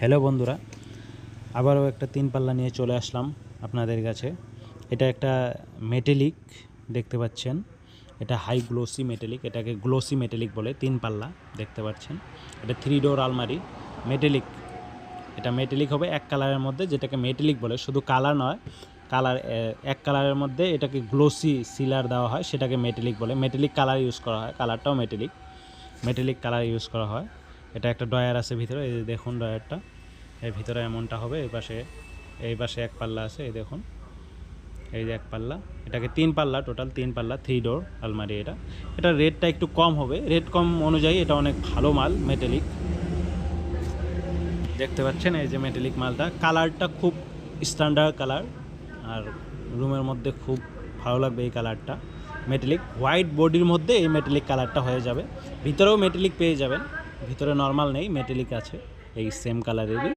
Hello বন্ধুরা, আবারও একটা তিন পাল্লা নিয়ে চলে আসলাম আপনাদের কাছে। এটা একটা মেটালিক দেখতে পাচ্ছেন, এটা হাই গ্লোসি মেটালিক, এটাকে গ্লোসি মেটালিক বলে। তিন পাল্লা দেখতে পাচ্ছেন, এটা 3 ডোর আলমারি মেটালিক। এটা মেটালিক হবে এক কালারের মধ্যে, যেটাকে মেটালিক বলে। শুধু কালার নয়, কালার এক কালারের মধ্যে এটাকে গ্লোসি সিলার দেওয়া হয়, সেটাকে মেটালিক বলে। মেটালিক কালার ইউজ করা হয়, কালারটাও মেটালিক, মেটালিক কালার ইউজ করা হয়। এটা একটা ড্রয়ার আছে ভিতরে, এই দেখুন ড্রয়ারটা, এর ভিতরে এমনটা হবে। এই পাশে এক পাল্লা আছে, এই দেখুন, এই যে এক পাল্লা। এটাকে তিন পাল্লা, টোটাল তিন পাল্লা 3 ডোর আলমারি। এটা রেটটা একটু কম হবে, রেট কম অনুযায়ী এটা অনেক ভালো মাল মেটালিক। দেখতে পাচ্ছেন এই যে মেটালিক মালটা, কালারটা খুব স্ট্যান্ডার্ড কালার, আর রুমের মধ্যে খুব ভালো লাগবে এই কালারটা। মেটালিক হোয়াইট বডির মধ্যে এই মেটালিক কালারটা হয়ে যাবে। ভিতরেও মেটালিক পেয়ে যাবেন, ভিতরে নর্মাল নেই, মেটালিক আছে এই সেম কালারেরই।